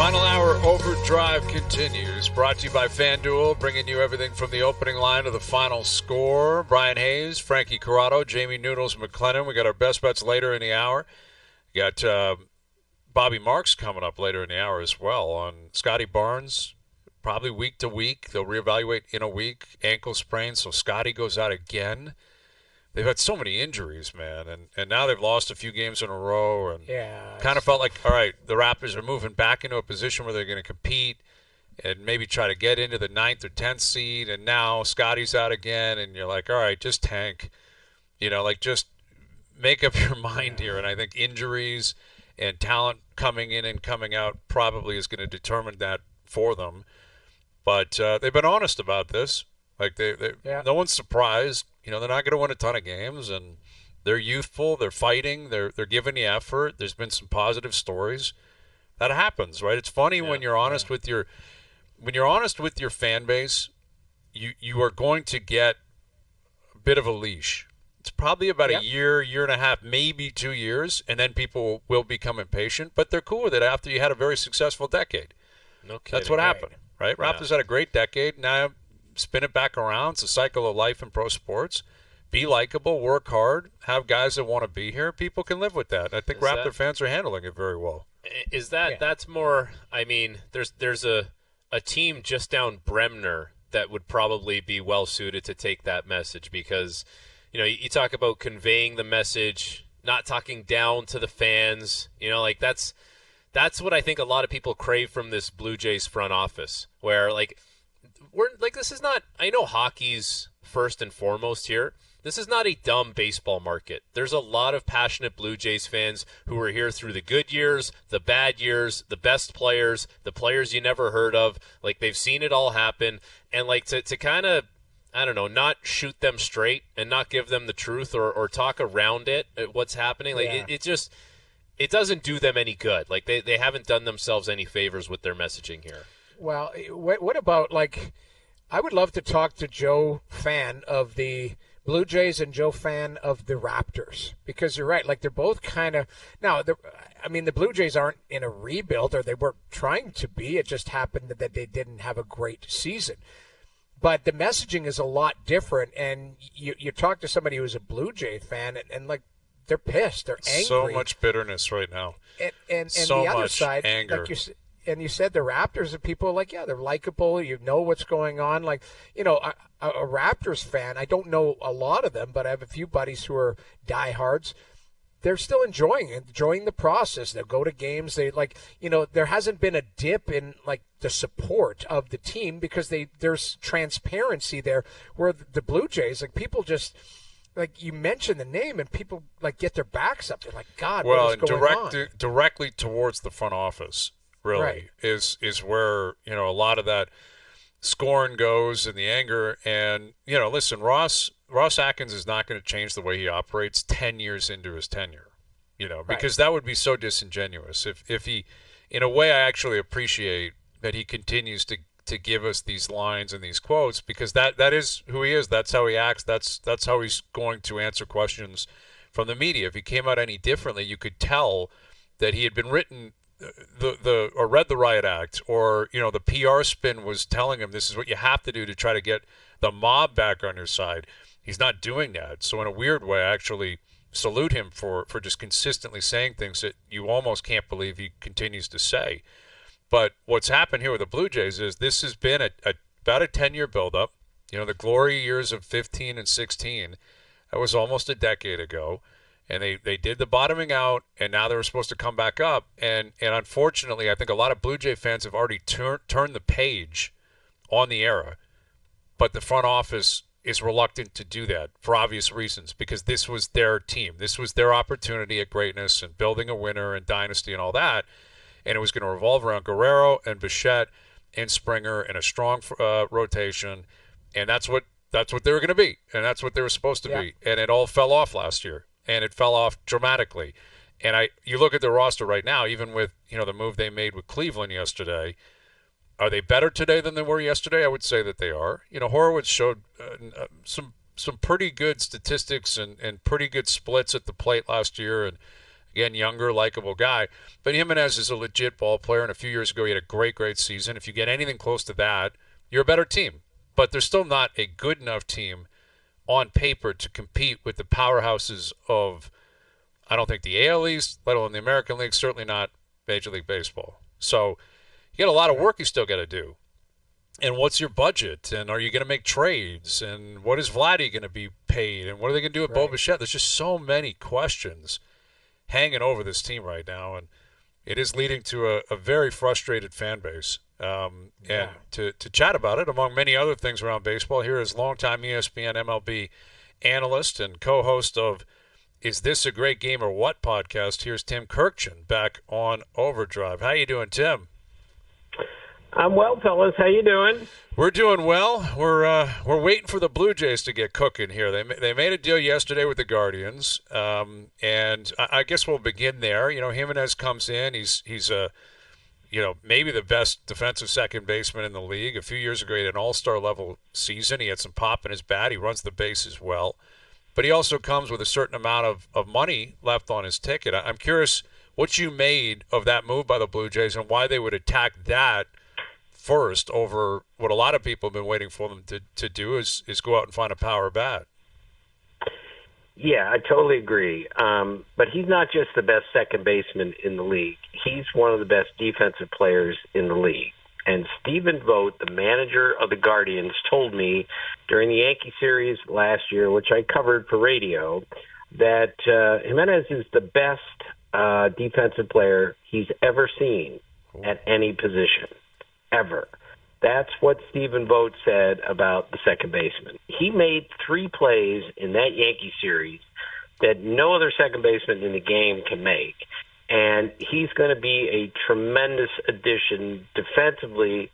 Final hour overdrive continues. Brought to you by FanDuel, bringing you everything from the opening line to the final score. Bryan Hayes, Frankie Corrado, Jamie Noodles, McLennan. We got our best bets later in the hour. We got Bobby Marks coming up later in the hour as well on Scotty Barnes. Probably week to week. They'll reevaluate in a week. Ankle sprain, so Scotty goes out again. They've had so many injuries, man, and now they've lost a few games in a row, and kind of felt like, all right, the Raptors are moving back into a position where they're going to compete and maybe try to get into the 9th or 10th seed, and now Scotty's out again, and you're like, all right, just tank. Just make up your mind here, and I think injuries and talent coming in and coming out probably is going to determine that for them. But they've been honest about this. Like, no one's surprised. They're not going to win a ton of games, and they're youthful. They're fighting. They're giving the effort. There's been some positive stories. That happens, right? It's funny when you're honest with your fan base. You are going to get a bit of a leash. It's probably about a year and a half, maybe 2 years, and then people will become impatient. But they're cool with it after you had a very successful decade. No kidding. That's what happened, right? Yeah. Raptors had a great decade. Now spin it back around. It's a cycle of life in pro sports. Be likable, work hard, have guys that want to be here. People can live with that. I think Raptor fans are handling it very well. Is that's more? I mean, there's a team just down Bremner that would probably be well suited to take that message, because you talk about conveying the message, not talking down to the fans. That's what I think a lot of people crave from this Blue Jays front office, where this is not, I know hockey's first and foremost here. This is not a dumb baseball market. There's a lot of passionate Blue Jays fans who are here through the good years, the bad years, the best players, the players you never heard of. They've seen it all happen. And to kind of, I don't know, not shoot them straight and not give them the truth or talk around it, what's happening. It doesn't do them any good. They haven't done themselves any favors with their messaging here. Well, what about, I would love to talk to Joe Fan of the Blue Jays and Joe Fan of the Raptors, because you're right. They're both kind of – now, the Blue Jays aren't in a rebuild, or they weren't trying to be. It just happened that they didn't have a great season. But the messaging is a lot different, and you talk to somebody who's a Blue Jay fan, and they're pissed. They're angry. So much bitterness right now. And so the other much side, anger. You said the Raptors are people they're likable. You know what's going on. A Raptors fan, I don't know a lot of them, but I have a few buddies who are diehards. They're still enjoying the process. They'll go to games. They there hasn't been a dip in the support of the team, because there's transparency there, where the Blue Jays, people just, you mention the name and people get their backs up. They're like, God, what is going on? Directly towards the front office, really, right, is where a lot of that scorn goes, and the anger. And listen, Ross Atkins is not going to change the way he operates 10 years into his tenure, because that would be so disingenuous. If he, in a way, I actually appreciate that he continues to give us these lines and these quotes, because that is who he is. That's how he acts. That's how he's going to answer questions from the media. If he came out any differently, you could tell that he had been written or read the riot act, or the PR spin was telling him this is what you have to do to try to get the mob back on your side. He's not doing that. So in a weird way, I actually salute him for just consistently saying things that you almost can't believe he continues to say. But what's happened here with the Blue Jays is this has been about a 10-year buildup. The glory years of 15 and 16, that was almost a decade ago. And they did the bottoming out, and now they're supposed to come back up. And unfortunately, I think a lot of Blue Jay fans have already turned the page on the era. But the front office is reluctant to do that for obvious reasons, because this was their team. This was their opportunity at greatness and building a winner and dynasty and all that. And it was going to revolve around Guerrero and Bichette and Springer and a strong rotation. And that's what they were going to be. And that's what they were supposed to be. And it all fell off last year. And it fell off dramatically. And you look at the roster right now, even with the move they made with Cleveland yesterday, are they better today than they were yesterday? I would say that they are. Horowitz showed some pretty good statistics and pretty good splits at the plate last year, and Again, younger, likable guy. But Gimenez is a legit ball player, and a few years ago he had a great, great season. If you get anything close to that, you're a better team. But they're still not a good enough team on paper to compete with the powerhouses of, I don't think, the AL East, let alone the American League, certainly not Major League Baseball. So you got a lot of work you still got to do. And what's your budget? And are you going to make trades? And what is Vladdy going to be paid? And what are they going to do with Bo Bichette? There's just so many questions hanging over this team right now, and it is leading to a very frustrated fan base. And to chat about it, among many other things around baseball, here is longtime ESPN MLB analyst and co-host of Is This a Great Game or What podcast. Here's Tim Kurkjian back on OverDrive. How you doing, Tim? I'm well, fellas. How you doing? We're doing well. We're waiting for the Blue Jays to get cooking here. They made a deal yesterday with the Guardians, and I guess we'll begin there. You know, Gimenez comes in. He's maybe the best defensive second baseman in the league. A few years ago, he had an all-star level season. He had some pop in his bat. He runs the bases well, but he also comes with a certain amount of money left on his ticket. I'm curious what you made of that move by the Blue Jays and why they would attack that first over what a lot of people have been waiting for them to do is go out and find a power bat. Yeah, I totally agree. But he's not just the best second baseman in the league. He's one of the best defensive players in the league. And Stephen Vogt, the manager of the Guardians, told me during the Yankee series last year, which I covered for radio, that Gimenez is the best defensive player he's ever seen at any position. Ever. That's what Stephen Vogt said about the second baseman. He made 3 plays in that Yankee series that no other second baseman in the game can make. And he's going to be a tremendous addition defensively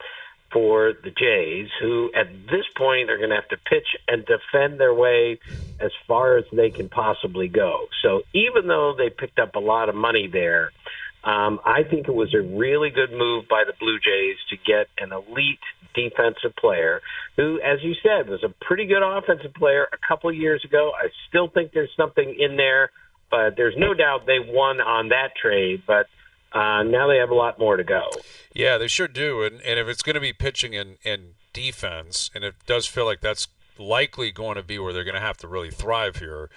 for the Jays, who at this point are going to have to pitch and defend their way as far as they can possibly go. So even though they picked up a lot of money there, I think it was a really good move by the Blue Jays to get an elite defensive player who, as you said, was a pretty good offensive player a couple of years ago. I still think there's something in there, but there's no doubt they won on that trade. But now they have a lot more to go. Yeah, they sure do. And if it's going to be pitching and defense, and it does feel like that's likely going to be where they're going to have to really thrive here,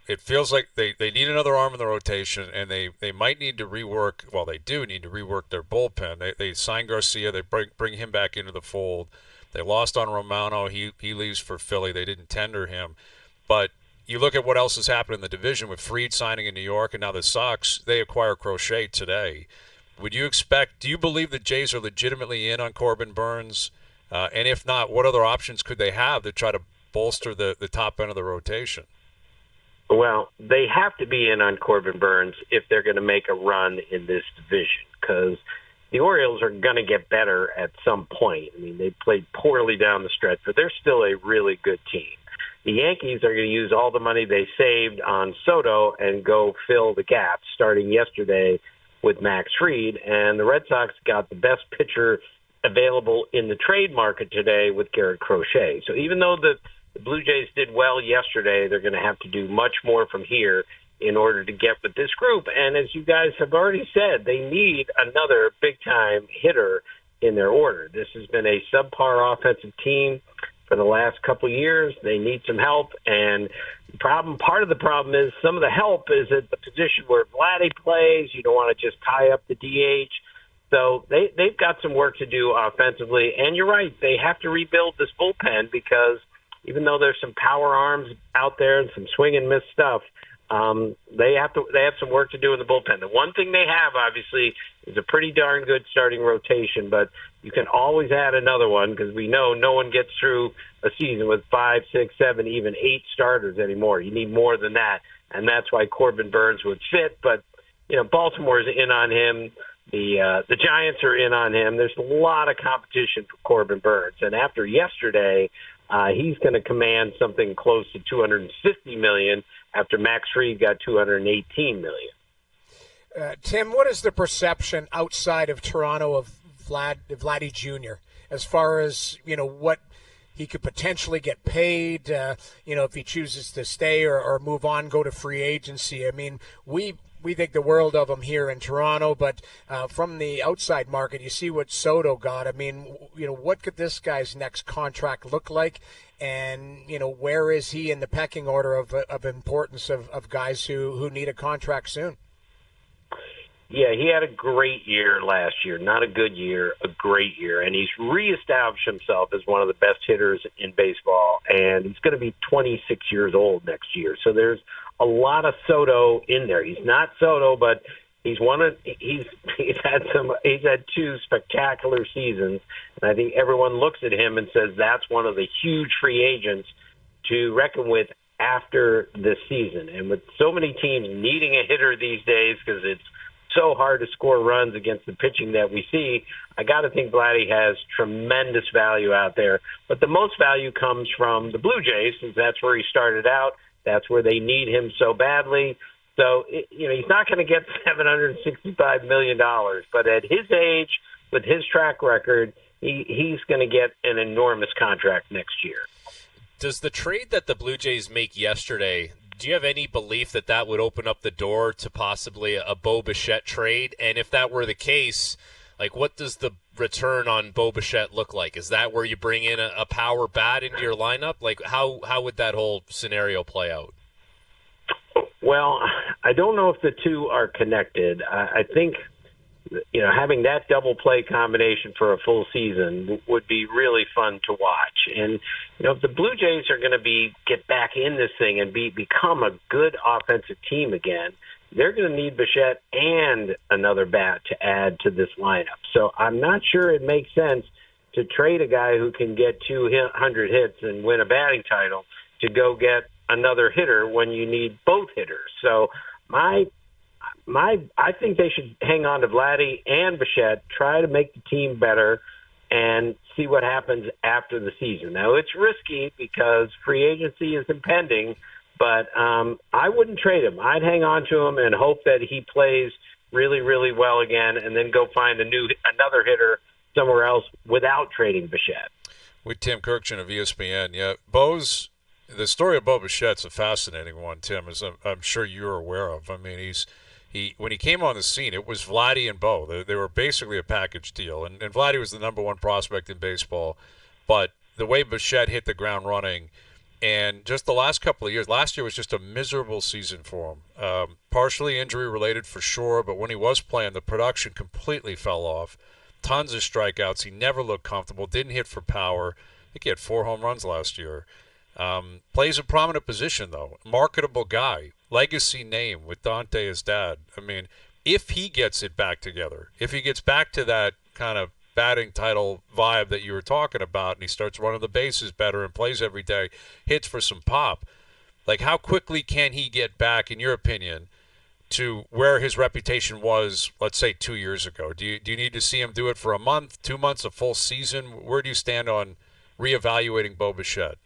it feels like they need another arm in the rotation, and they might need to rework. Well, they do need to rework their bullpen. They signed Garcia. They bring him back into the fold. They lost on Romano. He leaves for Philly. They didn't tender him. But you look at what else has happened in the division with Fried signing in New York, and now the Sox, they acquire Crochet today. Do you believe the Jays are legitimately in on Corbin Burnes? And if not, what other options could they have to try to bolster the top end of the rotation? Well, they have to be in on Corbin Burnes if they're going to make a run in this division, because the Orioles are going to get better at some point. I mean, they played poorly down the stretch, but they're still a really good team. The Yankees are going to use all the money they saved on Soto and go fill the gap starting yesterday with Max Fried, and the Red Sox got the best pitcher available in the trade market today with Garrett Crochet. So even though the Blue Jays did well yesterday, they're going to have to do much more from here in order to get with this group. And as you guys have already said, they need another big-time hitter in their order. This has been a subpar offensive team for the last couple of years. They need some help, and part of the problem is some of the help is at the position where Vladdy plays. You don't want to just tie up the DH. So they've got some work to do offensively, and you're right, they have to rebuild this bullpen, because even though there's some power arms out there and some swing and miss stuff, they have some work to do in the bullpen. The one thing they have, obviously, is a pretty darn good starting rotation, but you can always add another one, because we know no one gets through a season with 5, 6, 7, even 8 starters anymore. You need more than that, and that's why Corbin Burnes would fit. But Baltimore's in on him. The Giants are in on him. There's a lot of competition for Corbin Burnes, and after yesterday, he's going to command something close to $250 million after Max Fried got $218 million. Tim, what is the perception outside of Toronto of Vladdy Jr. as far as what he could potentially get paid? If he chooses to stay or move on, go to free agency. I mean, we we think the world of him here in Toronto, but from the outside market, you see what Soto got. I mean, what could this guy's next contract look like? And, where is he in the pecking order of importance of guys who need a contract soon? Yeah, he had a great year last year. Not a good year, a great year. And he's reestablished himself as one of the best hitters in baseball. And he's going to be 26 years old next year. So there's a lot of Soto in there. He's not Soto, but he's had two spectacular seasons. And I think everyone looks at him and says that's one of the huge free agents to reckon with after this season. And with so many teams needing a hitter these days because it's so hard to score runs against the pitching that we see, I got to think Vladdy has tremendous value out there. But the most value comes from the Blue Jays, since that's where he started out. That's where they need him so badly. So, he's not going to get $765 million. But at his age, with his track record, he's going to get an enormous contract next year. Does the trade that the Blue Jays make yesterday, do you have any belief that would open up the door to possibly a Bo Bichette trade? And if that were the case, what does the return on Bo Bichette look like? Is that where you bring in a power bat into your lineup? How would that whole scenario play out? Well, I don't know if the two are connected. I think, having that double play combination for a full season would be really fun to watch. And, if the Blue Jays are going to get back in this thing and become a good offensive team again, they're going to need Bichette and another bat to add to this lineup. So I'm not sure it makes sense to trade a guy who can get 200 hits and win a batting title to go get another hitter when you need both hitters. So I think they should hang on to Vladdy and Bichette, try to make the team better, and see what happens after the season. Now, it's risky because free agency is impending, but I wouldn't trade him. I'd hang on to him and hope that he plays really, really well again, and then go find another hitter somewhere else without trading Bichette. With Tim Kurkjian of ESPN, yeah, the story of Bo Bichette's a fascinating one, Tim, as I'm sure you're aware of. I mean, when he came on the scene, it was Vladdy and Bo. They were basically a package deal, and Vladdy was the number one prospect in baseball. But the way Bichette hit the ground running, and just the last couple of years, last year was just a miserable season for him. Partially injury-related for sure, but when he was playing, the production completely fell off. Tons of strikeouts. He never looked comfortable, didn't hit for power. I think he had 4 home runs last year. Plays a prominent position, though. Marketable guy. Legacy name with Dante as dad. I mean, if he gets it back together, if he gets back to that kind of batting title vibe that you were talking about, and he starts running the bases better and plays every day, hits for some pop, how quickly can he get back, in your opinion, to where his reputation was, let's say, 2 years ago? Do you need to see him do it for a month, 2 months, a full season? Where do you stand on reevaluating Bo Bichette?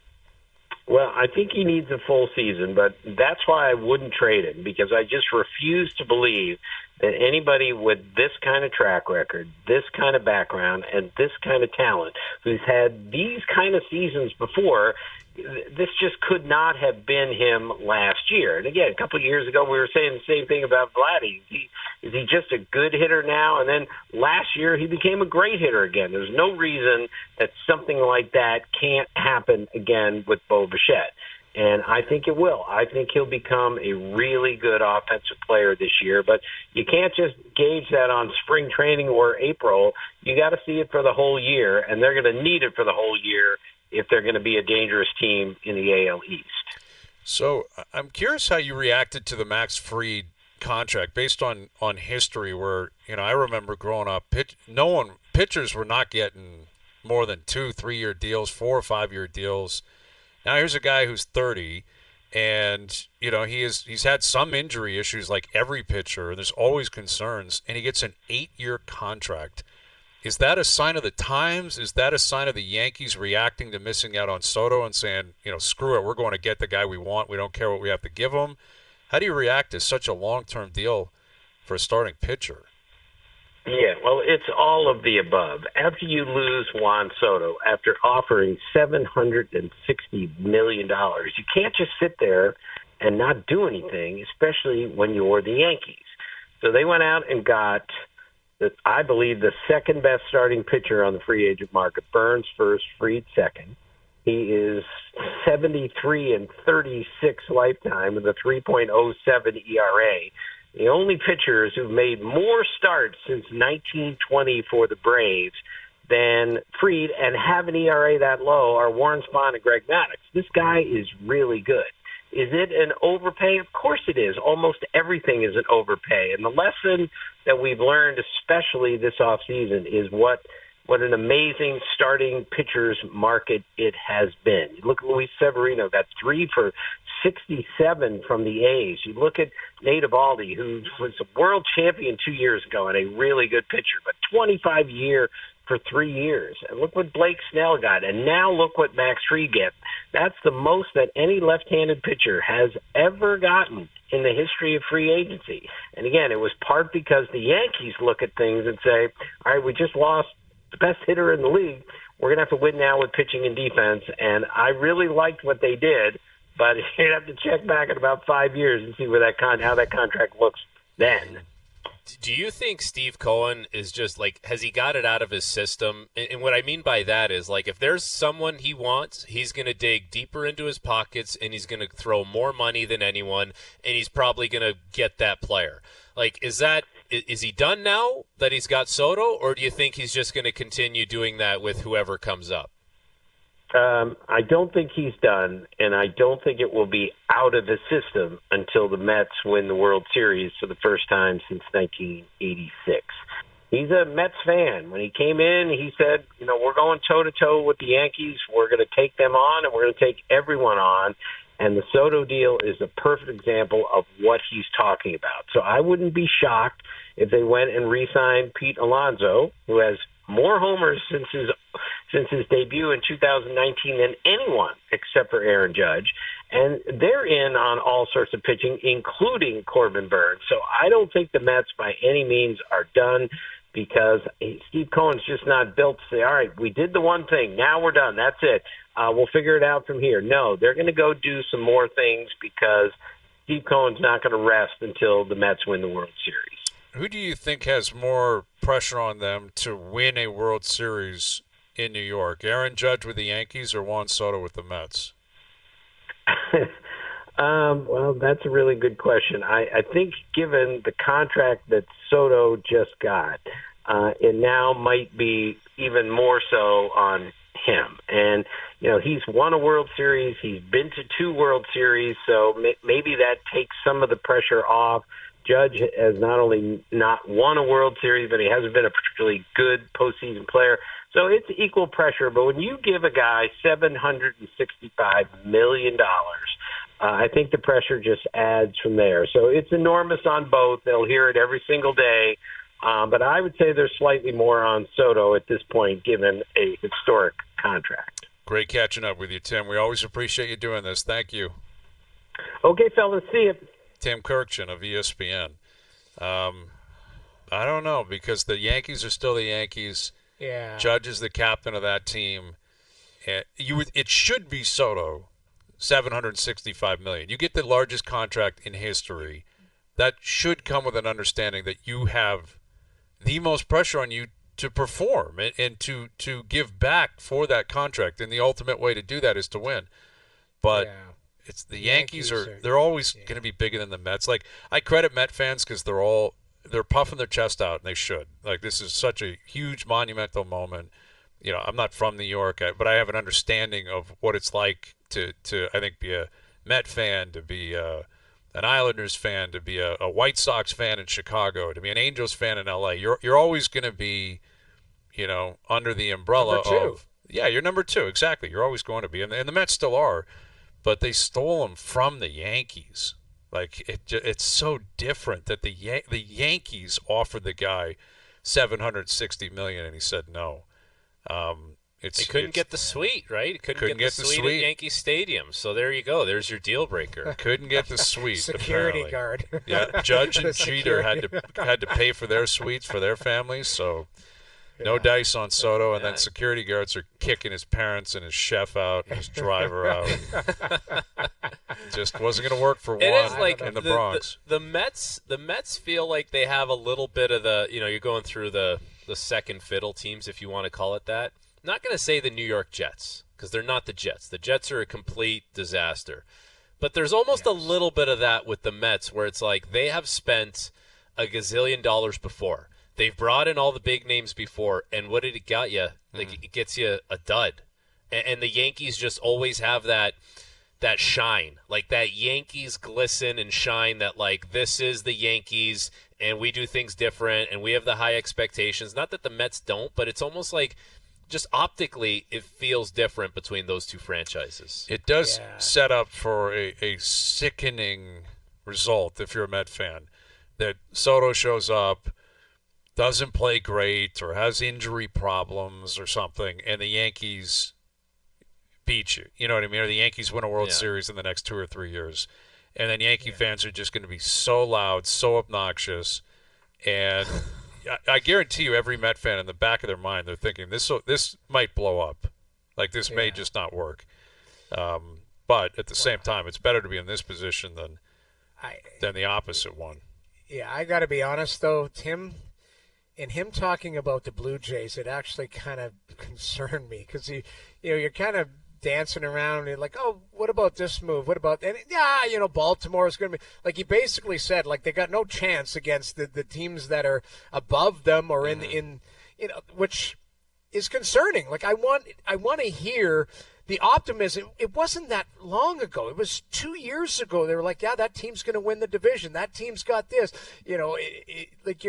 Well, I think he needs a full season, but that's why I wouldn't trade him, because I just refuse to believe that anybody with this kind of track record, this kind of background, and this kind of talent, who's had these kind of seasons before, this just could not have been him last year. And again, a couple of years ago, we were saying the same thing about Vladdy. Is he just a good hitter now? And then last year, he became a great hitter again. There's no reason that something like that can't happen again with Bo Bichette. And I think it will. I think he'll become a really good offensive player this year. But you can't just gauge that on spring training or April. You got to see it for the whole year, and they're going to need it for the whole year if they're going to be a dangerous team in the AL East. So I'm curious how you reacted to the Max Fried contract based on history, where, I remember growing up, pitchers were not getting more than 2-3 year deals, 4 or 5 year deals. Now here's a guy who's 30, and he's had some injury issues like every pitcher, and there's always concerns, and he gets an 8-year contract. Is that a sign of the times? Is that a sign of the Yankees reacting to missing out on Soto and saying, screw it, we're going to get the guy we want, we don't care what we have to give him? How do you react to such a long-term deal for a starting pitcher? Yeah, well, it's all of the above. After you lose Juan Soto, after offering $760 million, you can't just sit there and not do anything, especially when you're the Yankees. So they went out and got, I believe, the second best starting pitcher on the free agent market. Burnes first, Fried second. He is 73 and 36 lifetime with a 3.07 ERA. The only pitchers who've made more starts since 1920 for the Braves than Fried and have an ERA that low are Warren Spahn and Greg Maddux. This guy is really good. Is it an overpay? Of course it is. Almost everything is an overpay. And the lesson that we've learned, especially this offseason, is what an amazing starting pitchers market it has been. You look at Luis Severino, got 3 for 67 from the A's. You look at Nate Eovaldi, who was a world champion 2 years ago and a really good pitcher, but 25-year for 3 years. And look what Blake Snell got. And now look what Max Fried gets. That's the most that any left-handed pitcher has ever gotten in the history of free agency. And again, it was part because the Yankees look at things and say, all right, we just lost the best hitter in the league. We're going to have to win now with pitching and defense. And I really liked what they did, but you'd have to check back in about 5 years and see where how that contract looks then. Do you think Steve Cohen is just like, has he got it out of his system? And what I mean by that is, like, if there's someone he wants, he's going to dig deeper into his pockets and he's going to throw more money than anyone, and he's probably going to get that player. Like, is he done now that he's got Soto, or do you think he's just going to continue doing that with whoever comes up? I don't think he's done, and I don't think it will be out of his system until the Mets win the World Series for the first time since 1986. He's a Mets fan. When he came in, he said, we're going toe-to-toe with the Yankees. We're going to take them on, and we're going to take everyone on. And the Soto deal is a perfect example of what he's talking about. So I wouldn't be shocked if they went and re-signed Pete Alonso, who has more homers since his debut in 2019 than anyone except for Aaron Judge. And they're in on all sorts of pitching, including Corbin Burnes. So I don't think the Mets by any means are done, because Steve Cohen's just not built to say, all right, we did the one thing, now we're done, that's it. We'll figure it out from here. No, they're going to go do some more things, because Steve Cohen's not going to rest until the Mets win the World Series. Who do you think has more pressure on them to win a World Series in New York? Aaron Judge with the Yankees or Juan Soto with the Mets? Well, that's a really good question. I think given the contract that Soto just got, it now might be even more so on him. And, he's won a World Series. He's been to 2 World Series, so maybe that takes some of the pressure off. Judge has not only not won a World Series, but he hasn't been a particularly good postseason player. So it's equal pressure. But when you give a guy $765 million, I think the pressure just adds from there. So it's enormous on both. They'll hear it every single day. But I would say there's slightly more on Soto at this point, given a historic contract. Great catching up with you, Tim. We always appreciate you doing this. Thank you. Okay, fellas. See you. Tim Kurkjian of ESPN. I don't know, because the Yankees are still the Yankees. Yeah. Judge is the captain of that team. And it should be Soto, $765 million. You get the largest contract in history. That should come with an understanding that you have the most pressure on you to perform and to give back for that contract. And the ultimate way to do that is to win. But it's the Yankees they're always going to be bigger than the Mets. Like, I credit Met fans because they're puffing their chest out, and they should. Like, this is such a huge monumental moment. I'm not from New York, but I have an understanding of what it's like to I think, be a Met fan, to be an Islanders fan, to be a White Sox fan in Chicago, to be an Angels fan in LA. You're always going to be, under the umbrella of you're number 2, exactly. You're always going to be, and the Mets still are, but they stole him from the Yankees. Like, it's so different that the Yankees offered the guy $760 million, and he said no. They couldn't get the suite, right? Couldn't get the suite at Yankee Stadium. So there you go. There's your deal breaker. Couldn't get the suite. Security apparently. guard. Yeah, Judge and Jeter had to pay for their suites for their families. So No dice on Soto, and then security guards are kicking his parents and his chef out and his driver out. Just wasn't going to work for Juan it is like in the Bronx. The Mets feel like they have a little bit of the, you're going through the second fiddle teams, if you want to call it that. I'm not going to say the New York Jets, because they're not the Jets. The Jets are a complete disaster. But there's almost a little bit of that with the Mets, where it's like they have spent a gazillion dollars before. They've brought in all the big names before, and what did it get you? Like, it gets you a dud. And the Yankees just always have that shine. Like, that Yankees glisten and shine that, like, this is the Yankees, and we do things different, and we have the high expectations. Not that the Mets don't, but it's almost like just optically it feels different between those two franchises. It does set up for a sickening result if you're a Met fan, that Soto shows up, doesn't play great, or has injury problems or something, and the Yankees beat you. You know what I mean? Or the Yankees win a World Series in the next 2 or 3 years. And then Yankee fans are just going to be so loud, so obnoxious. And I guarantee you every Met fan in the back of their mind, they're thinking, this might blow up. Like, this may just not work. But at the same time, it's better to be in this position than the opposite one. Yeah, I got to be honest, though, Tim, in him talking about the Blue Jays, it actually kind of concerned me, because you're kind of dancing around and you're like, oh, what about this move? What about and Baltimore is going to be like, he basically said, like, they got no chance against the teams that are above them or in which is concerning. Like, I want to hear the optimism. It wasn't that long ago. It was 2 years ago. They were like, yeah, that team's going to win the division. That team's got this. Like,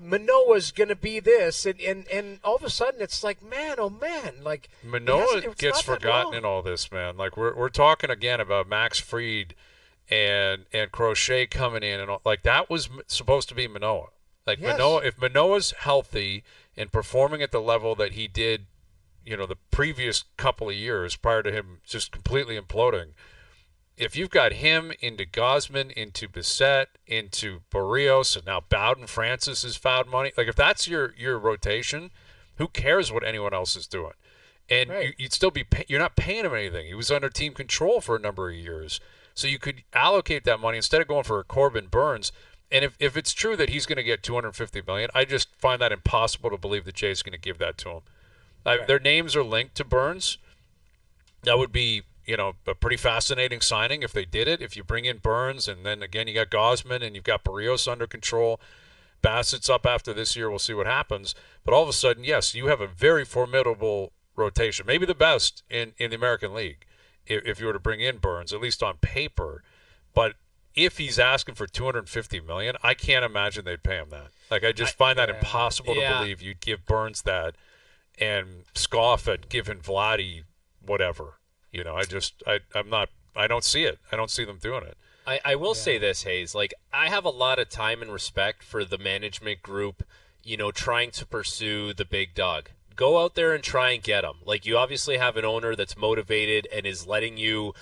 Manoah's going to be this, and all of a sudden it's like, man, oh man, like, Manoah gets forgotten in all this, man. Like, we're talking again about Max Fried and Crochet coming in, and all, like, that was supposed to be Manoah. Like, Manoah, if Manoah's healthy and performing at the level that he did, the previous couple of years prior to him just completely imploding. If you've got him into Gausman, into Bichette, into Barrios, and now Bowden Francis has found money. Like, if that's your rotation, who cares what anyone else is doing? And you'd still be you're not paying him anything. He was under team control for a number of years. So you could allocate that money instead of going for a Corbin Burnes. And if it's true that he's going to get $250 million, I just find that impossible to believe the Jays are going to give that to him. Their names are linked to Burnes. That would be, a pretty fascinating signing if they did it. If you bring in Burnes, and then again you got Gausman and you've got Barrios under control. Bassett's up after this year. We'll see what happens. But all of a sudden, yes, you have a very formidable rotation, maybe the best in the American League, if you were to bring in Burnes, at least on paper. But if he's asking for $250 million, I can't imagine they'd pay him that. Like, I just find that impossible to believe you'd give Burnes that and scoff at giving Vladdy whatever. I don't see it. I don't see them doing it. I will say this, Hayes. Like, I have a lot of time and respect for the management group, trying to pursue the big dog. Go out there and try and get him. Like, you obviously have an owner that's motivated and is letting you,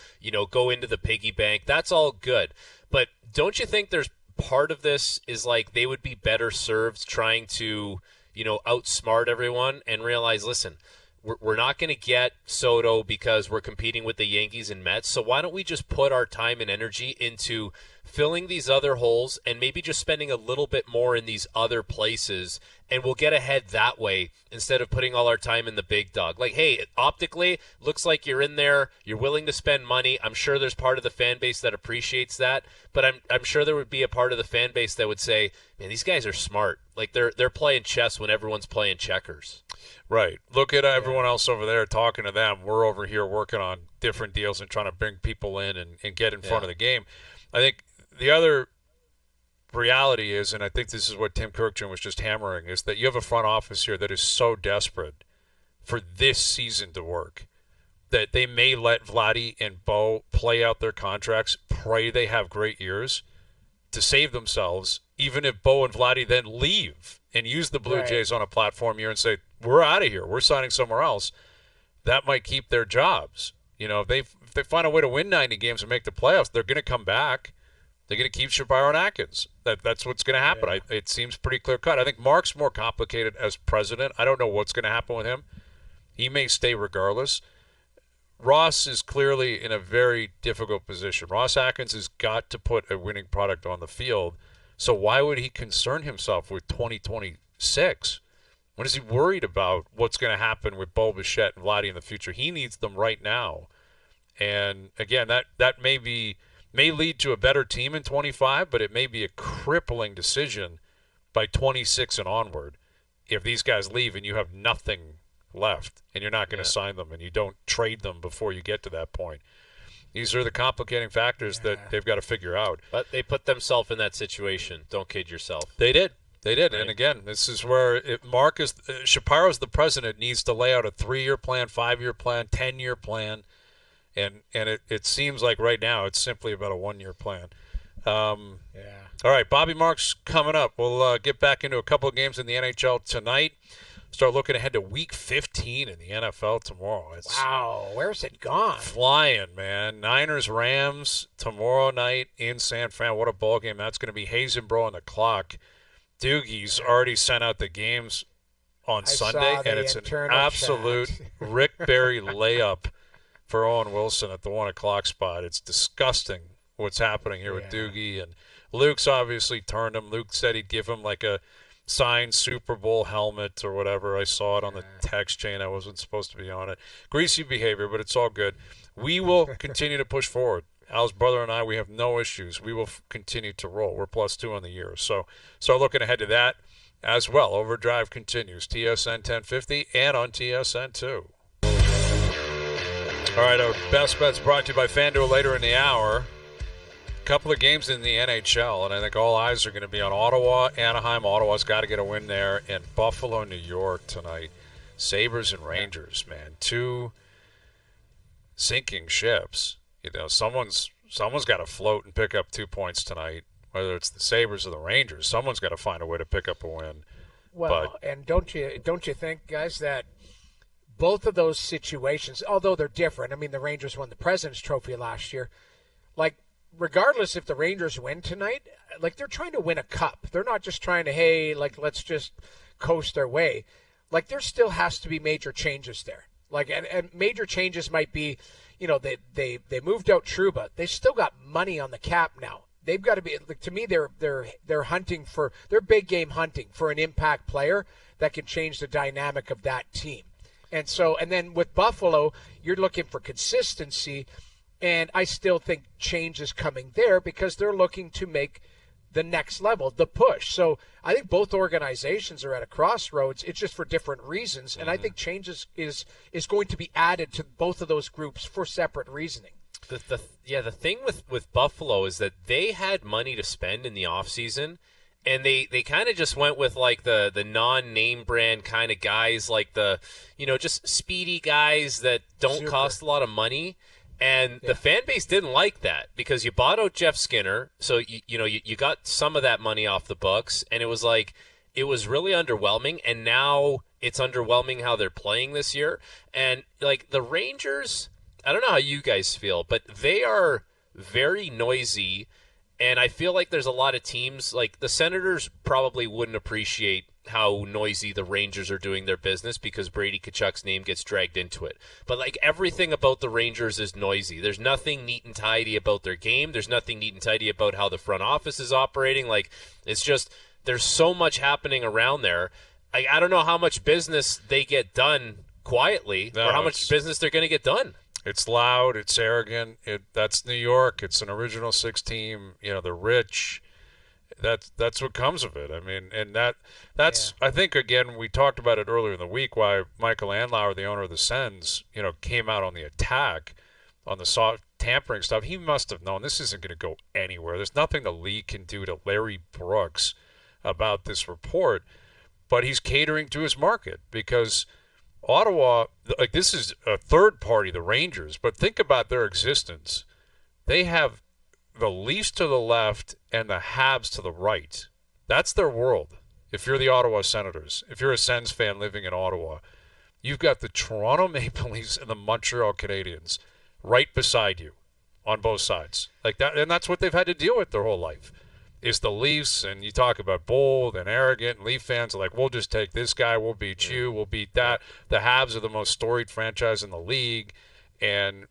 go into the piggy bank. That's all good. But don't you think there's part of this is like they would be better served trying to, outsmart everyone and realize, listen, we're not going to get Soto because we're competing with the Yankees and Mets. So why don't we just put our time and energy into filling these other holes and maybe just spending a little bit more in these other places, and we'll get ahead that way instead of putting all our time in the big dog. Like, hey, optically, looks like you're in there. You're willing to spend money. I'm sure there's part of the fan base that appreciates that, but I'm sure there would be a part of the fan base that would say, man, these guys are smart. Like, they're playing chess when everyone's playing checkers. Right. Look at everyone else over there talking to them. We're over here working on different deals and trying to bring people in and get in front of the game. I think the other reality is, and I think this is what Tim Kurkjian was just hammering, is that you have a front office here that is so desperate for this season to work that they may let Vladdy and Bo play out their contracts, pray they have great years to save themselves, even if Bo and Vladdy then leave and use the Blue Jays on a platform here and say, we're out of here, we're signing somewhere else. That might keep their jobs. If they find a way to win 90 games and make the playoffs, they're going to come back. They're going to keep Shapiro and Atkins. That's what's going to happen. Yeah. It seems pretty clear cut. I think Mark's more complicated as president. I don't know what's going to happen with him. He may stay regardless. Ross is clearly in a very difficult position. Ross Atkins has got to put a winning product on the field. So why would he concern himself with 2026? When is he worried about what's going to happen with Bo Bichette and Vladdy in the future? He needs them right now. And again, that may lead to a better team in 25, but it may be a crippling decision by 26 and onward if these guys leave and you have nothing left and you're not going to sign them and you don't trade them before you get to that point. These are the complicating factors that they've got to figure out. But they put themselves in that situation. Don't kid yourself. They did. Right. And again, this is where Shapiro's the president, needs to lay out a 3-year plan, 5-year plan, 10-year plan. And it seems like right now it's simply about a 1-year plan. All right, Bobby Marks coming up. We'll get back into a couple of games in the NHL tonight. Start looking ahead to Week 15 in the NFL tomorrow. Wow, where's it gone? Flying, man. Niners-Rams tomorrow night in San Fran. What a ball game that's going to be. Hazenbrough on the clock. Doogie's already sent out the games on Sunday, and it's an absolute Rick Barry layup for Owen Wilson at the 1 o'clock spot. It's disgusting what's happening here with Doogie. And Luke's obviously turned him. Luke said he'd give him like a signed Super Bowl helmet or whatever. I saw it on the text chain. I wasn't supposed to be on it. Greasy behavior, but it's all good. We will continue to push forward. Al's brother and I, we have no issues. We will continue to roll. We're +2 on the year. So start looking ahead to that as well. Overdrive continues. TSN 1050 and on TSN 2. All right, our best bets brought to you by FanDuel later in the hour. Couple of games in the NHL, and I think all eyes are going to be on Ottawa, Anaheim. Ottawa's got to get a win there, and Buffalo, New York tonight. Sabres and Rangers, man, 2 sinking ships. You know, someone's got to float and pick up 2 points tonight. Whether it's the Sabres or the Rangers, someone's got to find a way to pick up a win. Well, and don't you think, guys, that both of those situations, although they're different. I mean, the Rangers won the President's Trophy last year. Like, regardless if the Rangers win tonight, like, they're trying to win a cup. They're not just trying to, hey, like, let's just coast their way. Like, there still has to be major changes there. Like, and major changes might be, you know, they moved out Trouba. They still got money on the cap now. They've got to be, like, to me, they're hunting for, they're big game hunting for an impact player that can change the dynamic of that team. And then with Buffalo, you're looking for consistency. And I still think change is coming there because they're looking to make the next level, the push. So I think both organizations are at a crossroads. It's just for different reasons. And I think change is going to be added to both of those groups for separate reasoning. The thing with Buffalo is that they had money to spend in the offseason, and they kind of just went with like the non-name brand kind of guys, like the, you know, just speedy guys that don't cost a lot of money. And the fan base didn't like that because you bought out Jeff Skinner, so you got some of that money off the books, and it was really underwhelming. And now it's underwhelming how they're playing this year. And like the Rangers, I don't know how you guys feel, but they are very noisy, and I feel like there's a lot of teams like the Senators probably wouldn't appreciate how noisy the Rangers are doing their business because Brady Tkachuk's name gets dragged into it. But like everything about the Rangers is noisy. There's nothing neat and tidy about their game. There's nothing neat and tidy about how the front office is operating. Like, it's just, there's so much happening around there. I don't know how much business they get done quietly or how much business they're going to get done. It's loud. It's arrogant. That's New York. It's an Original Six team. You know, they're rich. That's what comes of it. I mean, and that's I think, again, we talked about it earlier in the week why Michael Andlauer, the owner of the Sens, you know, came out on the attack on the soft tampering stuff. He must have known this isn't going to go anywhere. There's nothing the league can do to Larry Brooks about this report, but he's catering to his market because Ottawa, like, this is a third party, the Rangers, but think about their existence. They have the Leafs to the left and the Habs to the right. That's their world. If you're the Ottawa Senators, if you're a Sens fan living in Ottawa, you've got the Toronto Maple Leafs and the Montreal Canadiens right beside you on both sides. Like that, and that's what they've had to deal with their whole life. Is the Leafs, and you talk about bold and arrogant. Leaf fans are like, we'll just take this guy, we'll beat you, we'll beat that. The Habs are the most storied franchise in the league, and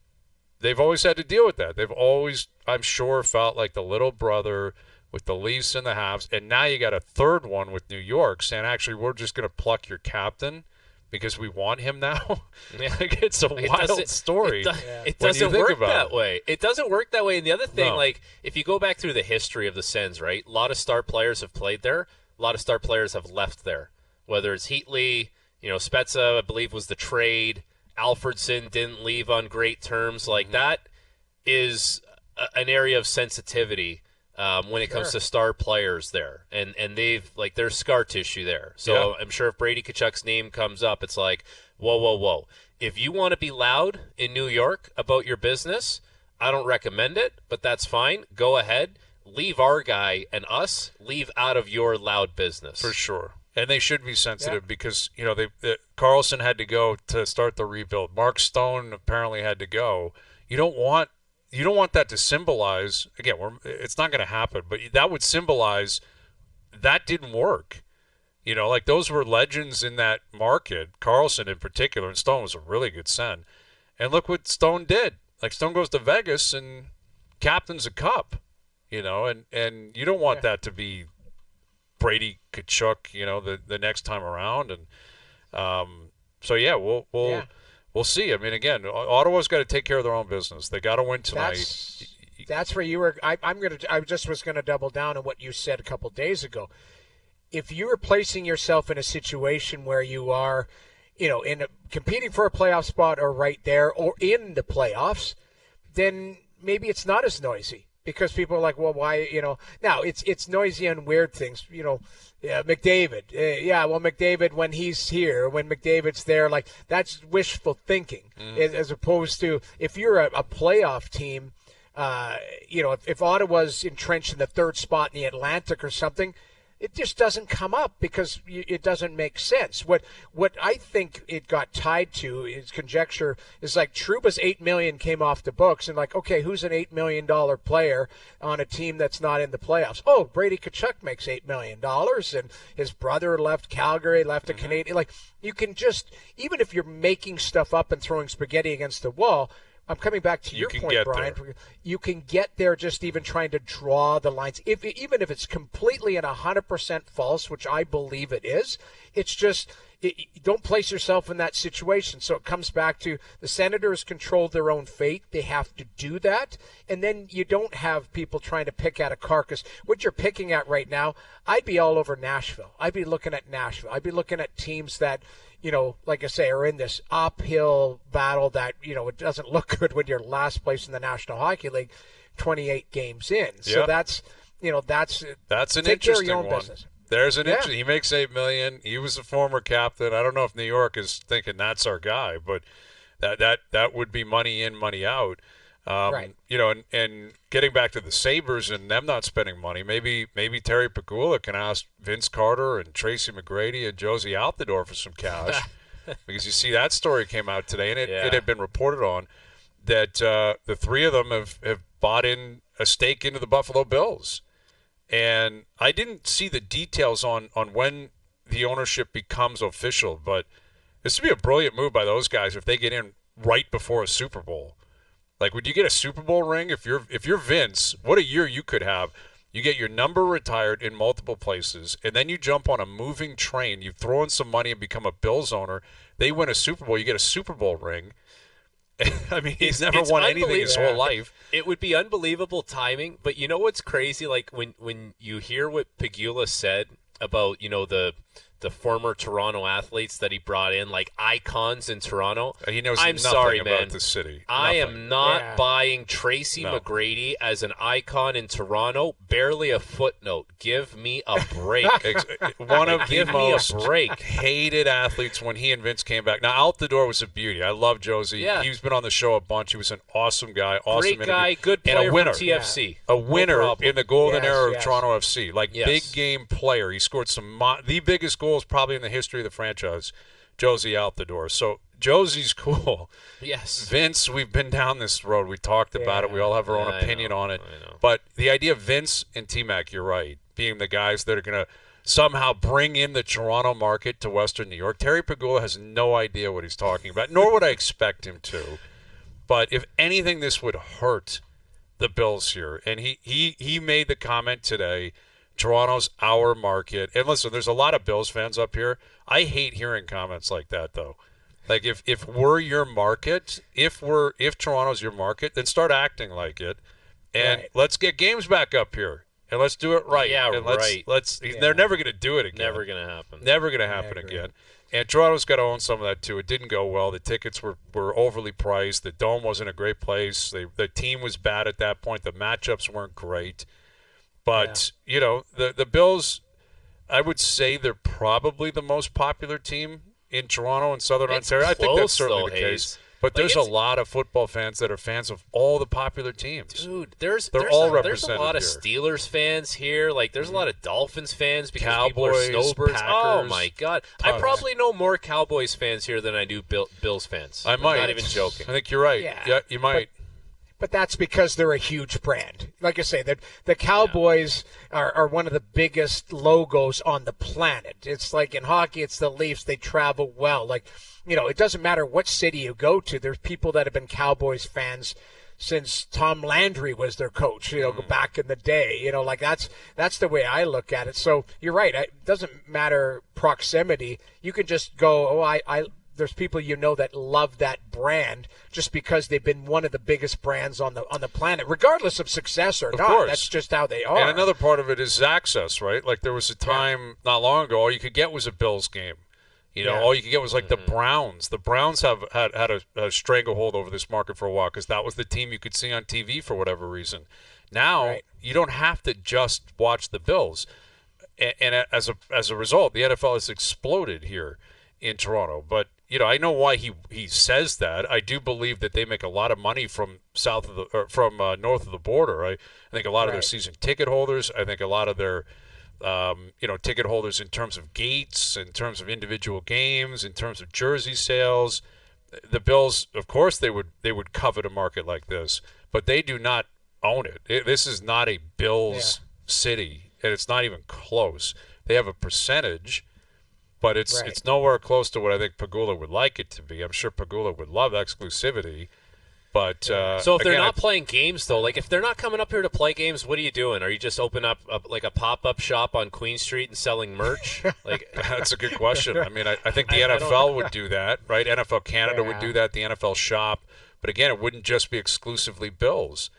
they've always had to deal with that. They've always, I'm sure, felt like the little brother with the Leafs and the Habs, and now you got a third one with New York saying, actually, we're just going to pluck your captain because we want him now. Like, it's a wild story. It doesn't work that way. It doesn't work that way. And the other thing, like, if you go back through the history of the Sens, right, a lot of star players have played there. A lot of star players have left there. Whether it's Heatley, Spezza, I believe, was the trade. Alfredson didn't leave on great terms. Like, that is an area of sensitivity when it comes to star players there. And they've, like, there's scar tissue there. So I'm sure if Brady Tkachuk's name comes up, it's like, whoa. If you want to be loud in New York about your business, I don't recommend it, but that's fine. Go ahead. Leave our guy and us. Leave out of your loud business. For sure. And they should be sensitive because, Carlson had to go to start the rebuild. Mark Stone apparently had to go. You don't want that to symbolize, again, it's not going to happen, but that would symbolize that didn't work. Like those were legends in that market, Carlson in particular, and Stone was a really good send. And look what Stone did. Like, Stone goes to Vegas and captains a cup, and you don't want that to be Brady Tkachuk, the next time around. And we'll see. I mean, again, Ottawa's got to take care of their own business. They got to win tonight. That's where you were. I just was going to double down on what you said a couple days ago. If you are placing yourself in a situation where you are, competing for a playoff spot or right there or in the playoffs, then maybe it's not as noisy. Because people are like, well, why, now it's noisy on weird things, McDavid. McDavid, when he's here, when McDavid's there, like, that's wishful thinking, as opposed to if you're a playoff team, if Ottawa's entrenched in the third spot in the Atlantic or something, it just doesn't come up because it doesn't make sense. What I think it got tied to is conjecture is like Trouba's $8 million came off the books and like, okay, who's an $8 million player on a team that's not in the playoffs? Oh, Brady Tkachuk makes $8 million and his brother left Calgary, left a Canadian. Like, you can just, even if you're making stuff up and throwing spaghetti against the wall, I'm coming back to your point, Brian. You can get there just even trying to draw the lines. Even if it's completely and 100% false, which I believe it is, it's just don't place yourself in that situation. So it comes back to the Senators control their own fate. They have to do that. And then you don't have people trying to pick at a carcass. What you're picking at right now, I'd be all over Nashville. I'd be looking at Nashville. I'd be looking at teams that, like I say, are in this uphill battle that, it doesn't look good when you're last place in the National Hockey League 28 games in. So that's an take care of interesting your own one. business. There's an interesting. He makes $8 million. He was a former captain. I don't know if New York is thinking that's our guy, but that would be money in, money out. Right. And getting back to the Sabres and them not spending money, maybe Terry Pegula can ask Vince Carter and Tracy McGrady and Jozy Altidore for some cash. Because you see that story came out today, and it had been reported on that the three of them have bought in a stake into the Buffalo Bills. And I didn't see the details on when the ownership becomes official, but this would be a brilliant move by those guys if they get in right before a Super Bowl. Like, would you get a Super Bowl ring if you're Vince? What a year you could have. You get your number retired in multiple places, and then you jump on a moving train. You throw in some money and become a Bills owner. They win a Super Bowl. You get a Super Bowl ring. I mean, he's never won anything his whole life. It would be unbelievable timing, but you know what's crazy? Like, when you hear what Pegula said about, the former Toronto athletes that he brought in, like icons in Toronto. He knows I'm nothing sorry, about man. the city. I am not buying Tracy McGrady as an icon in Toronto. Barely a footnote. Give me a break. One of the most a break. hated athletes when he and Vince came back. Now, Altidore was a beauty. I love Jozy. Yeah. He's been on the show a bunch. He was an awesome guy. Awesome Great guy, interview. good player and a winner. from TFC. A winner in the golden era of Yes. Toronto FC. Like, big game player. He scored the biggest goal goals probably in the history of the franchise. Jozy Altidore. So Jozy's cool. Yes. Vince, we've been down this road. We talked about it. We all have our own opinion on it. I know. But the idea of Vince and T-Mac, you're right, being the guys that are going to somehow bring in the Toronto market to Western New York. Terry Pegula has no idea what he's talking about, nor would I expect him to. But if anything, this would hurt the Bills here. And he made the comment today, Toronto's our market. And listen, there's a lot of Bills fans up here. I hate hearing comments like that, though. Like if we're your market, if Toronto's your market, then start acting like it, and let's get games back up here, and let's do it right. Yeah, and right. They're never going to do it again. Never going to happen. Never going to happen again. And Toronto's got to own some of that too. It didn't go well. The tickets were overly priced. The Dome wasn't a great place. The team was bad at that point. The matchups weren't great. But the Bills, I would say they're probably the most popular team in Toronto and Southern Ontario. I think that's certainly the case. But there's a lot of football fans that are fans of all the popular teams. Dude, there's all a lot represented of here. Steelers fans here. Like, there's a lot of Dolphins fans because Cowboys, people are snowbirds. Oh, Packers, my God. tons. I probably know more Cowboys fans here than I do Bills fans. I might. I'm not even joking. I think you're right. Yeah, you might. But that's because they're a huge brand. Like I say, the Cowboys are one of the biggest logos on the planet. It's like in hockey, it's the Leafs. They travel well. Like, it doesn't matter what city you go to. There's people that have been Cowboys fans since Tom Landry was their coach, back in the day. Like that's the way I look at it. So you're right. It doesn't matter proximity. You can just go, there's people that love that brand just because they've been one of the biggest brands on the planet, regardless of success or not. Course. That's just how they are. And another part of it is access, right? Like there was a time not long ago, all you could get was a Bills game. All you could get was like the Browns. The Browns have had a stranglehold over this market for a while because that was the team you could see on TV for whatever reason. Now you don't have to just watch the Bills, and as a result, the NFL has exploded here in Toronto. But I know why he says that. I do believe that they make a lot of money from north of the border. I think a lot of their season ticket holders. I think a lot of their ticket holders in terms of gates, in terms of individual games, in terms of jersey sales. The Bills, of course, they would covet a market like this, but they do not own it. This is not a Bills city, and it's not even close. They have a percentage. But it's nowhere close to what I think Pegula would like it to be. I'm sure Pegula would love exclusivity. But so if they're not playing games, though, like if they're not coming up here to play games, what are you doing? Are you just open up a pop-up shop on Queen Street and selling merch? Like that's a good question. I mean, I think the NFL would do that, right? NFL Canada would do that, the NFL shop. But again, it wouldn't just be exclusively Bills.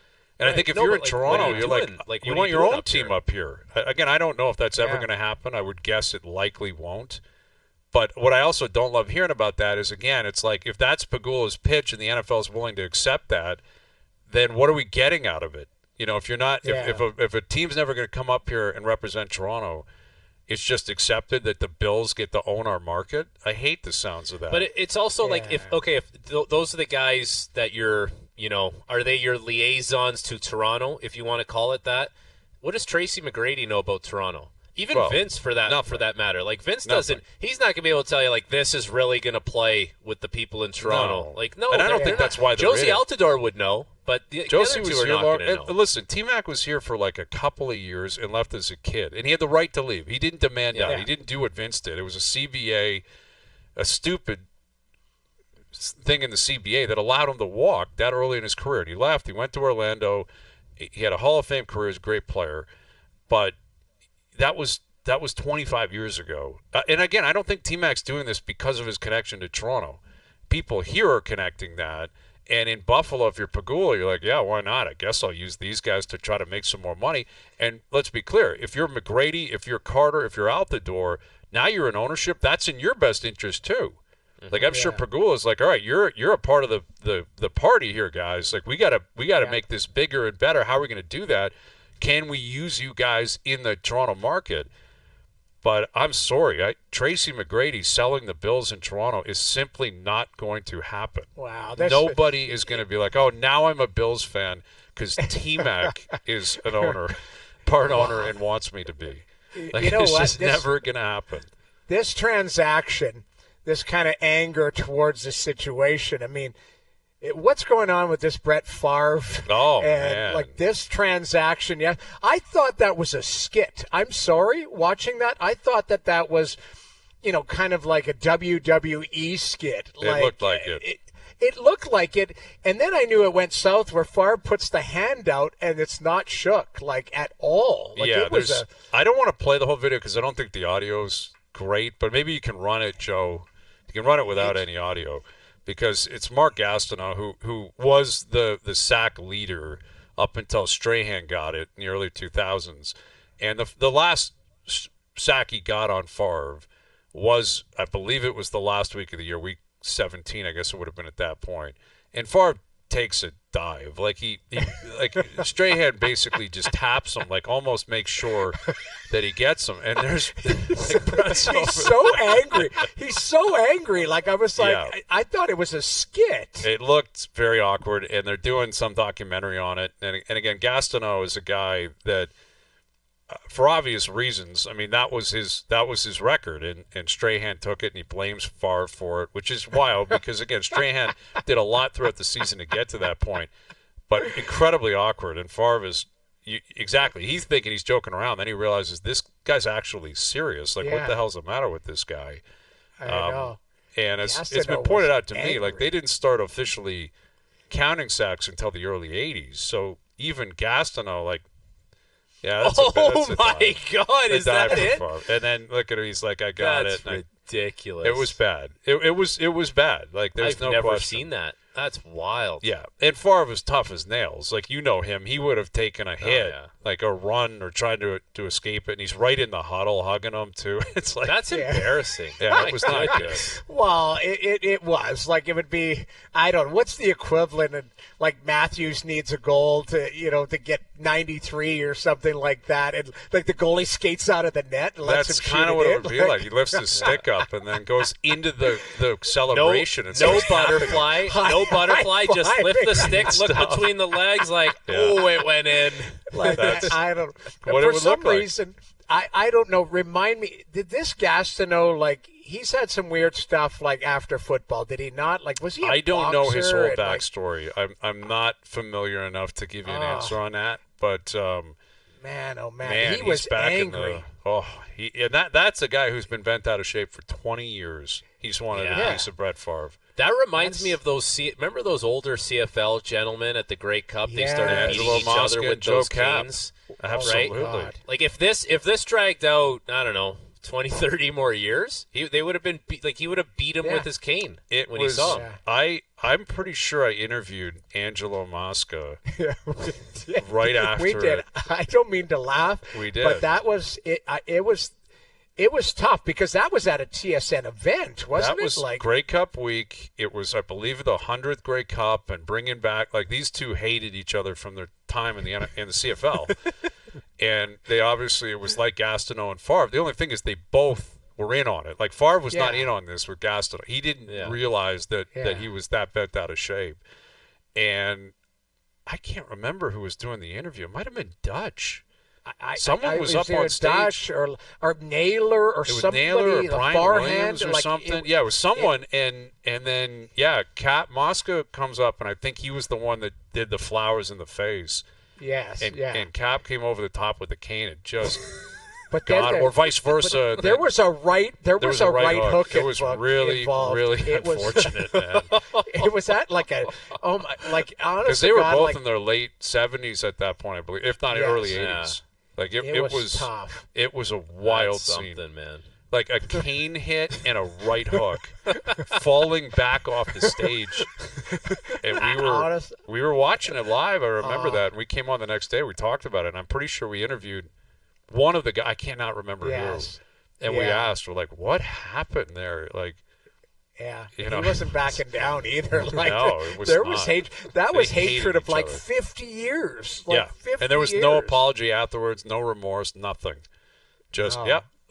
And I think if you're in Toronto, you're like you want your own team up here. Again, I don't know if that's ever going to happen. I would guess it likely won't. But what I also don't love hearing about that is, again, it's like if that's Pegula's pitch and the NFL is willing to accept that, then what are we getting out of it? If you're not, if a team's never going to come up here and represent Toronto, it's just accepted that the Bills get to own our market. I hate the sounds of that. But it's also like if those are the guys that you're, are they your liaisons to Toronto, if you want to call it that? What does Tracy McGrady know about Toronto? Even Vince, for that matter. Like, Vince doesn't – he's not going to be able to tell you, like, this is really going to play with the people in Toronto. No. And I don't think that's why they're Jozy Altidore would know, but the other two was are here not going to know. Listen, T-Mac was here for, like, a couple of years and left as a kid. And he had the right to leave. He didn't demand out. He didn't do what Vince did. It was a CBA, a stupid thing in the CBA that allowed him to walk that early in his career. And he left. He went to Orlando. He had a Hall of Fame career as a great player. But that was 25 years ago. And again, I don't think T-Mac's doing this because of his connection to Toronto. People here are connecting that. And in Buffalo, if you're Pegula, you're like, yeah, why not? I guess I'll use these guys to try to make some more money. And let's be clear, if you're McGrady, if you're Carter, if you're Altidore, now you're in ownership, that's in your best interest too. Like I'm sure Pegula's like, all right, you're a part of the party here, guys. Like we gotta make this bigger and better. How are we gonna do that? Can we use you guys in the Toronto market? But I'm sorry, Tracy McGrady selling the Bills in Toronto is simply not going to happen. Wow. Nobody is going to be like, oh, now I'm a Bills fan because T-Mac is an owner, part owner, and wants me to be. Like, it's just never going to happen. this transaction, this kind of anger towards the situation. I mean, what's going on with this Brett Favre? Oh, and man. like this transaction? Yeah, I thought that was a skit. I'm sorry, watching that, I thought that was, kind of like a WWE skit. It looked like it. It looked like it, and then I knew it went south where Favre puts the hand out and it's not shook at all. I don't want to play the whole video because I don't think the audio's great, but maybe you can run it, Joe. You can run it without any audio because it's Mark Gastineau who was the sack leader up until Strahan got it in the early 2000s, and the last sack he got on Favre was, I believe it was the last week of the year, week 17, I guess it would have been at that point. And Favre takes a dive. Like Strahan basically just taps him, almost makes sure that he gets him. And there's he's so angry. He's so angry. I was I thought it was a skit. It looked very awkward, and they're doing some documentary on it. And again, Gastineau is a guy that, for obvious reasons, I mean, that was his record, and Strahan took it, and he blames Favre for it, which is wild because, again, Strahan did a lot throughout the season to get to that point, but incredibly awkward. And Favre is exactly, he's thinking he's joking around, then he realizes this guy's actually serious. What the hell's the matter with this guy? I know. And it's been pointed out to me, they didn't start officially counting sacks until the early 80s, so even Gastineau, yeah, that's my God, is that it? Favre. And then look at him, he's like, I got it. That's ridiculous. It was bad. It was bad. There's I've no never question. seen that. That's wild. Yeah, and Favre was tough as nails. Him, he would have taken a hit, a run or tried to escape it, and he's right in the huddle hugging him too. It's that's embarrassing. Yeah, it was not good. Well, it was it would be, I don't know, what's the equivalent of Matthews needs a goal to get 93 or something like that, and the goalie skates out of the net and lets him shoot it. That's kind of what it would be like. He lifts his stick up and then goes into the celebration. No butterfly. No butterfly. Just lift the stick, look between the legs, it went in. I don't. What for it would some look like. reason, I don't know. Remind me, did this Gastineau he's had some weird stuff after football? Did he not? Was he? I don't know his whole boxer and, backstory. I'm not familiar enough to give you an answer on that. But man, oh man, he was back angry. That's a guy who's been bent out of shape for 20 years. He's wanted a piece of Brett Favre. That reminds me of remember those older CFL gentlemen at the Grey Cup? They started beating Angelo, each Mosca, other with Joe those Kapp. canes. Absolutely. God. If this dragged out, I don't know, 20, 30 more years, he would have been he would have beat him with his cane when he saw him. I'm pretty sure I interviewed Angelo Mosca right after. We did. I don't mean to laugh. We did. But that was it. It was tough because that was at a TSN event, wasn't it? That was Grey Cup week. It was, I believe, the 100th Grey Cup, and bringing back these two hated each other from their time in the CFL, and they obviously, it was Gastineau and Favre. The only thing is they both were in on it. Favre was not in on this with Gastineau. He didn't realize that he was that bent out of shape, and I can't remember who was doing the interview. It might have been Dutch. Someone was up on stage, Dutch or Naylor or somebody, Naylor or Brian Williams or something. It was someone, and then Kapp Mosca comes up, and I think he was the one that did the flowers in the face. Yes, and Kapp came over the top with the cane and just. But or vice versa. There was a right hook. It was really unfortunate, man. It was at honestly, because they were both in their late 70s at that point, I believe, if not early 80s. It was tough. It was a wild scene, man. A cane hit and a right hook, falling back off the stage, and we were watching it live. I remember that. And we came on the next day. We talked about it, and I'm pretty sure we interviewed one of the guys. I cannot remember who. And we asked, we're like, "What happened there?" He wasn't backing down either. No, it was there not. was hate. That was hatred of 50 years. 50 and there was no apology afterwards, no remorse, nothing. Just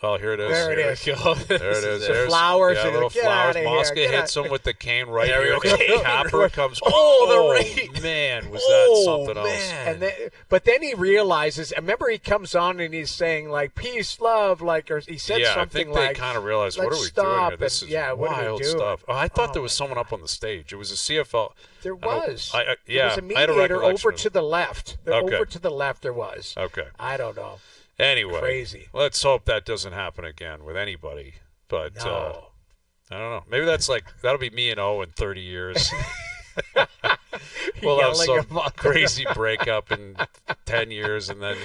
Oh, here it is. There it is. Here we go. There it is. The There's flowers. Yeah, Get little flowers. outta here. Mosca Get hits him with the cane right There here. we go. Capper comes. Oh, the right. Man, was that something else? Man. And but then he realizes. Remember, he comes on and he's saying like "peace, love," like, or he said Yeah, I something think they like, kind of realized, what are "Let's we doing stop here? This and- is yeah, what are we wild doing?" stuff. Oh, I thought there Oh, was my someone up on the stage. It was a CFL. There I don't- was. yeah, There was a I had a mediator recollection over of to the left. Okay. Over to the left there was. Okay. I don't know. Anyway, Crazy. let's hope that doesn't happen again with anybody. But No. I don't know. Maybe that'll be me and O in 30 years. We'll have Yelling some about crazy breakup in 10 years, and then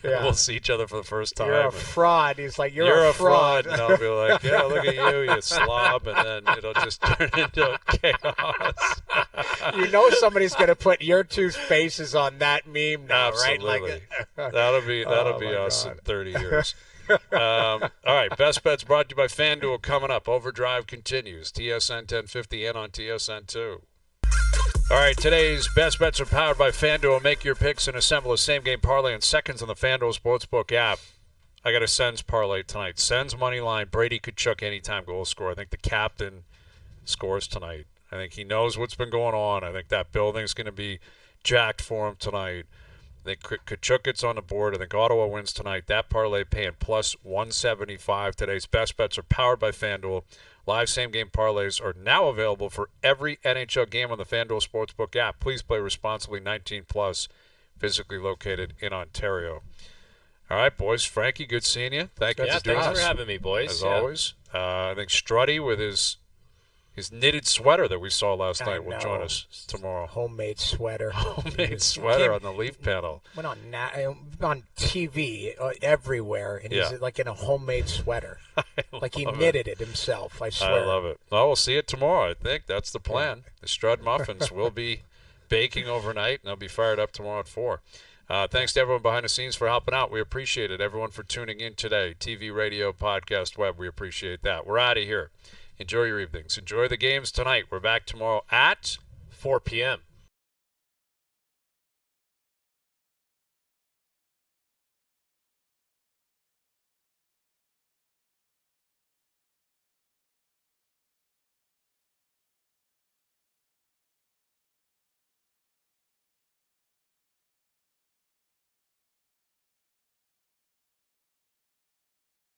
Yeah. we'll see each other for the first time. You're a and fraud. He's like, you're a fraud. And I'll be like, yeah, look at you, you slob. And then it'll just turn into chaos. You know somebody's going to put your two faces on that meme now, Absolutely. right? That'll be Oh, be my us God. in 30 years. All right, Best Bets brought to you by FanDuel coming up. Overdrive continues. TSN 1050 and on TSN 2. All right, today's Best Bets are powered by FanDuel. Make your picks and assemble a same-game parlay in seconds on the FanDuel Sportsbook app. I got a Sens parlay tonight. Sens money line, Brady Tkachuk anytime goal scorer. I think the captain scores tonight. I think he knows what's been going on. I think that building's going to be jacked for him tonight. I think Tkachuk gets on the board. I think Ottawa wins tonight. That parlay paying plus 175. Today's Best Bets are powered by FanDuel. Live same-game parlays are now available for every NHL game on the FanDuel Sportsbook app. Please play responsibly, 18+, physically located in Ontario. All right, boys. Frankie, good seeing you. Thank you Yeah, for doing thanks this. for having me, boys. As Yeah. always. I think Strutty with his knitted sweater that we saw last I night will join know. us tomorrow. Homemade sweater. Homemade sweater Came- on the leaf panel. Went on TV everywhere, and Yeah. he's like in a homemade sweater. Like he love knitted it himself, I swear. I love it. Well, we'll see it tomorrow. I think that's the plan. The Strud muffins will be baking overnight, and they'll be fired up tomorrow at 4. Thanks to everyone behind the scenes for helping out. We appreciate it. Everyone for tuning in today. TV, radio, podcast, web. We appreciate that. We're out of here. Enjoy your evenings. Enjoy the games tonight. We're back tomorrow at 4 p.m.